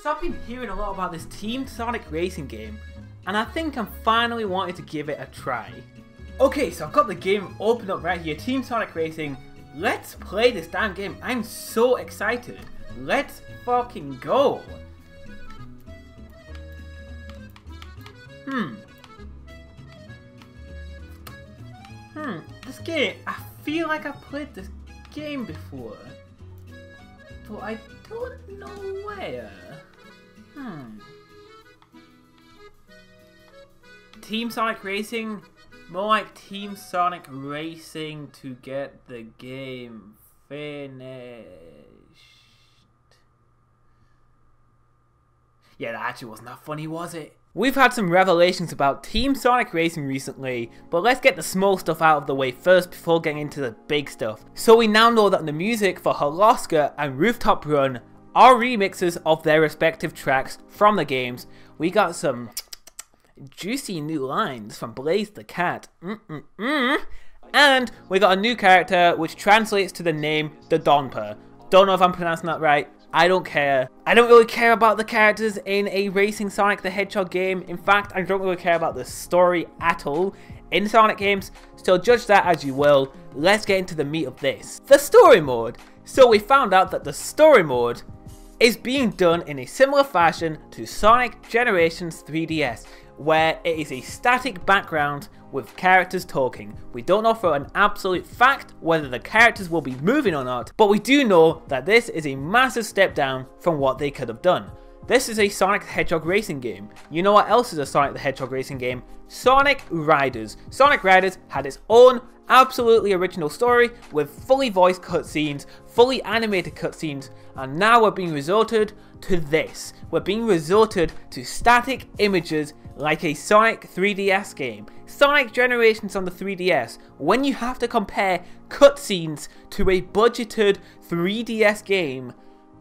So I've been hearing a lot about this Team Sonic racing game, and I think I'm finally wanting to give it a try. Okay, so I've got the game open up right here, Team Sonic Racing. Let's play this damn game. I'm so excited. Let's fucking go. This game, I feel like I've played this game before, but I don't know where. Team Sonic Racing? More like Team Sonic Racing to get the game finished. Yeah, that actually wasn't that funny, was it? We've had some revelations about Team Sonic Racing recently, but let's get the small stuff out of the way first before getting into the big stuff. So we now know that the music for Holoska and Rooftop Run are remixes of their respective tracks from the games. We got some juicy new lines from Blaze the Cat. And we got a new character which translates to the name the Donper. Don't know if I'm pronouncing that right. I don't care. I don't really care about the characters in a Racing Sonic the Hedgehog game. In fact, I don't really care about the story at all in Sonic games, so judge that as you will. Let's get into the meat of this. The story mode. So we found out that the story mode is being done in a similar fashion to Sonic Generations 3DS, where it is a static background with characters talking. We don't know for an absolute fact whether the characters will be moving or not, but we do know that this is a massive step down from what they could have done. This is a Sonic the Hedgehog racing game. You know what else is a Sonic the Hedgehog racing game? Sonic Riders. Sonic Riders had its own absolutely original story with fully voiced cutscenes, fully animated cutscenes, and now we're being resorted to this. We're being resorted to static images like a Sonic 3DS game. Sonic Generations on the 3DS, when you have to compare cutscenes to a budgeted 3DS game,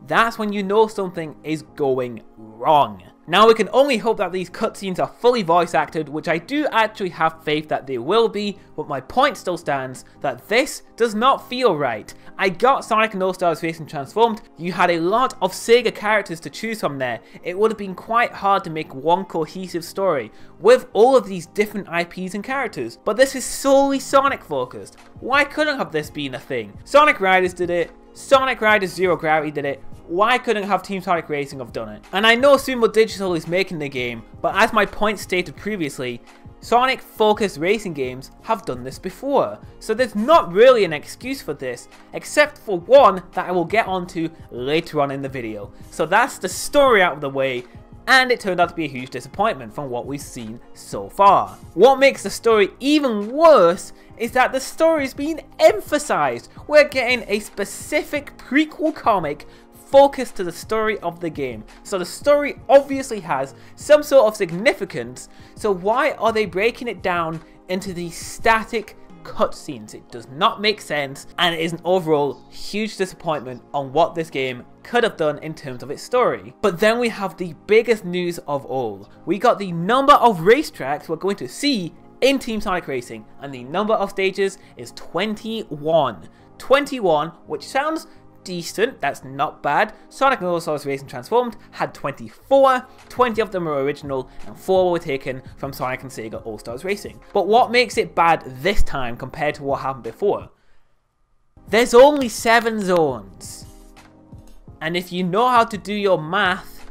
that's when you know something is going wrong. Now we can only hope that these cutscenes are fully voice acted, which I do actually have faith that they will be, but my point still stands that this does not feel right. I got Sonic and All-Stars Racing Transformed. You had a lot of Sega characters to choose from there. It would have been quite hard to make one cohesive story with all of these different IPs and characters, but this is solely Sonic focused. Why couldn't have this been a thing? Sonic Riders did it. Sonic Riders Zero Gravity did it. Why couldn't have Team Sonic Racing have done it? And I know Sumo Digital is making the game, but as my point stated previously, Sonic focused racing games have done this before. So there's not really an excuse for this, except for one that I will get onto later on in the video. So that's the story out of the way, and it turned out to be a huge disappointment from what we've seen so far. What makes the story even worse is that the story is being emphasized. We're getting a specific prequel comic focused to the story of the game. So the story obviously has some sort of significance, so why are they breaking it down into these static cutscenes? It does not make sense, and it is an overall huge disappointment on what this game could have done in terms of its story. But then we have the biggest news of all. We got the number of racetracks we're going to see in Team Sonic Racing, and the number of stages is 21. 21, which sounds decent, that's not bad. Sonic and All-Stars Racing Transformed had 24, 20 of them were original, and 4 were taken from Sonic and Sega All-Stars Racing. But what makes it bad this time compared to what happened before? There's only 7 zones. And if you know how to do your math,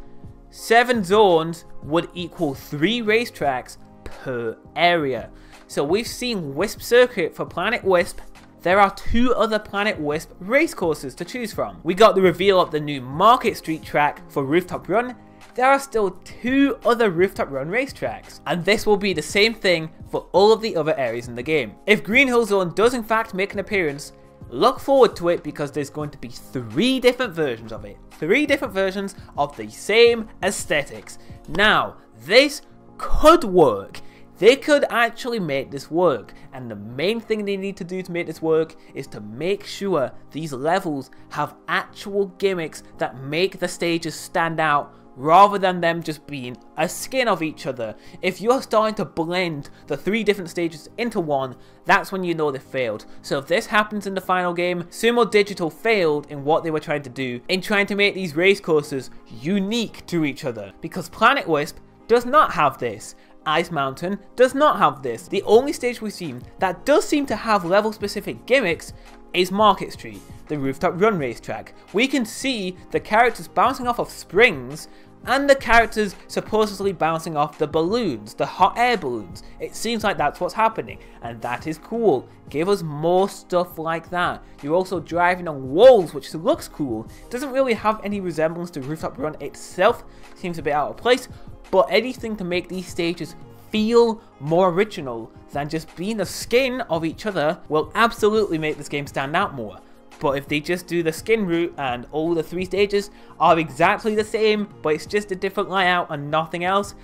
7 zones would equal 3 racetracks per area. So we've seen Wisp Circuit for Planet Wisp. There are 2 other Planet Wisp racecourses to choose from. We got the reveal of the new Market Street track for Rooftop Run. There are still 2 other Rooftop Run racetracks, and this will be the same thing for all of the other areas in the game. If Green Hill Zone does in fact make an appearance, look forward to it, because there's going to be 3 different versions of it. 3 different versions of the same aesthetics. Now, this could work. They could actually make this work, and the main thing they need to do to make this work is to make sure these levels have actual gimmicks that make the stages stand out rather than them just being a skin of each other. If you're starting to blend the 3 different stages into one, that's when you know they failed. So if this happens in the final game, Sumo Digital failed in what they were trying to do, in trying to make these race courses unique to each other, because Planet Wisp does not have this. Ice Mountain does not have this. The only stage we've seen that does seem to have level specific gimmicks is Market Street, the rooftop run racetrack. We can see the characters bouncing off of springs and the characters supposedly bouncing off the balloons, the hot air balloons. It seems like that's what's happening, and that is cool. Give us more stuff like that. You're also driving on walls, which looks cool. Doesn't really have any resemblance to Rooftop Run itself, seems a bit out of place, but anything to make these stages feel more original than just being a skin of each other will absolutely make this game stand out more. But if they just do the skin route and all the 3 stages are exactly the same, but it's just a different layout and nothing else,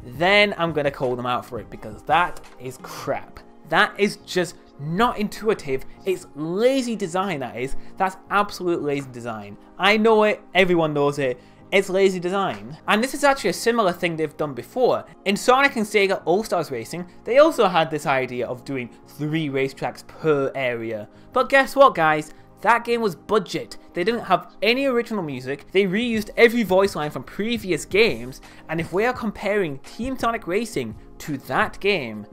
then I'm gonna call them out for it, because that is crap. That is just not intuitive. It's lazy design, that is. That's absolute lazy design. I know it, everyone knows it. It's lazy design. And this is actually a similar thing they've done before. In Sonic and Sega All-Stars Racing, they also had this idea of doing 3 racetracks per area. But guess what, guys? That game was budget. They didn't have any original music, they reused every voice line from previous games, and if we are comparing Team Sonic Racing to that game,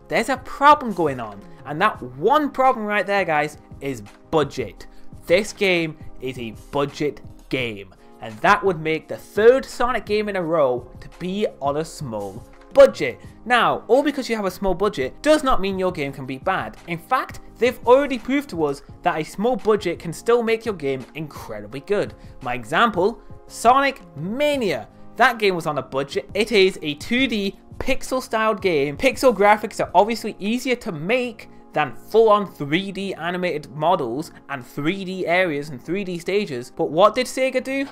there's a problem going on. And that one problem right there, guys, is budget. This game is a budget game, and that would make the 3rd Sonic game in a row to be on a small budget. Now, all because you have a small budget does not mean your game can be bad. In fact, they've already proved to us that a small budget can still make your game incredibly good. My example, Sonic Mania. That game was on a budget. It is a 2D pixel styled game. Pixel graphics are obviously easier to make than full-on 3D animated models and 3D areas and 3D stages. But what did Sega do?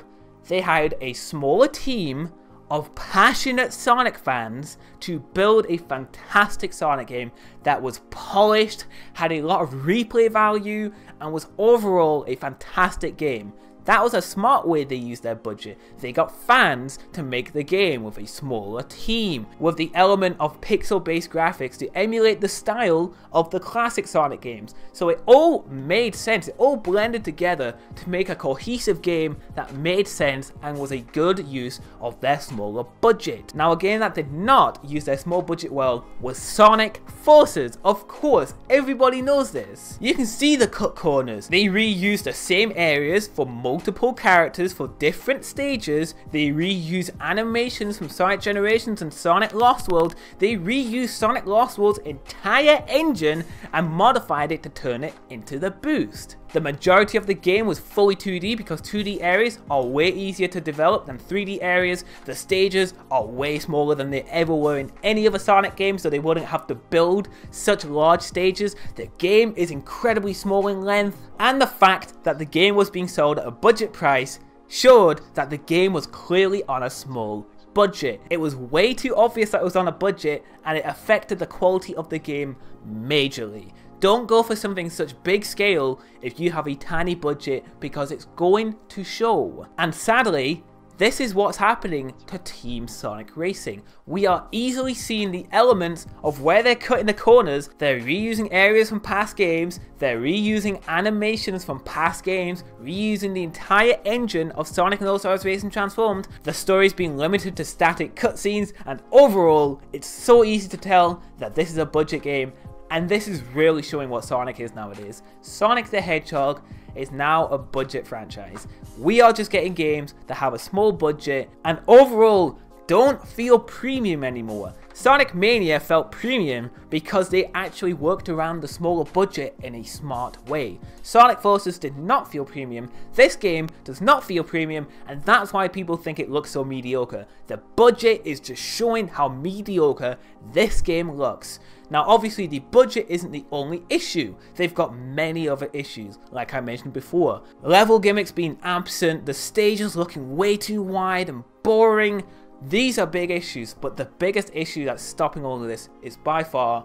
They hired a smaller team of passionate Sonic fans to build a fantastic Sonic game that was polished, had a lot of replay value, and was overall a fantastic game. That was a smart way they used their budget. They got fans to make the game with a smaller team, with the element of pixel-based graphics to emulate the style of the classic Sonic games. So it all made sense, it all blended together to make a cohesive game that made sense and was a good use of their smaller budget. Now, a game that did not use their small budget well was Sonic Forces. Of course, everybody knows this. You can see the cut corners. They reused the same areas for multiple characters for different stages. They reuse animations from Sonic Generations and Sonic Lost World. They reused Sonic Lost World's entire engine and modified it to turn it into the boost. The majority of the game was fully 2D because 2D areas are way easier to develop than 3D areas. The stages are way smaller than they ever were in any other Sonic game, so they wouldn't have to build such large stages. The game is incredibly small in length, and the fact that the game was being sold at a budget price showed that the game was clearly on a small budget. It was way too obvious that it was on a budget, and it affected the quality of the game majorly. Don't go for something such big scale if you have a tiny budget, because it's going to show. And sadly, this is what's happening to Team Sonic Racing. We are easily seeing the elements of where they're cutting the corners. They're reusing areas from past games, they're reusing animations from past games, reusing the entire engine of Sonic and All-Stars Racing Transformed. The story's being limited to static cutscenes, and overall, it's so easy to tell that this is a budget game. And this is really showing what Sonic is nowadays. Sonic the Hedgehog is now a budget franchise. We are just getting games that have a small budget and overall don't feel premium anymore. Sonic Mania felt premium because they actually worked around the smaller budget in a smart way. Sonic Forces did not feel premium, this game does not feel premium, and that's why people think it looks so mediocre. The budget is just showing how mediocre this game looks. Now obviously the budget isn't the only issue, they've got many other issues, like I mentioned before. Level gimmicks being absent, the stages looking way too wide and boring. These are big issues, but the biggest issue that's stopping all of this is by far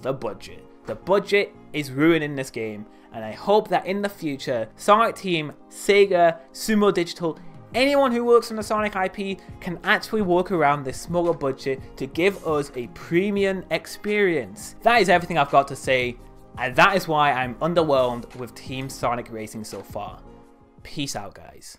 the budget. The budget is ruining this game, and I hope that in the future, Sonic Team, Sega, Sumo Digital anyone who works on the Sonic IP can actually work around this smaller budget to give us a premium experience. That is everything I've got to say, and that is why I'm underwhelmed with Team Sonic Racing so far. Peace out, guys.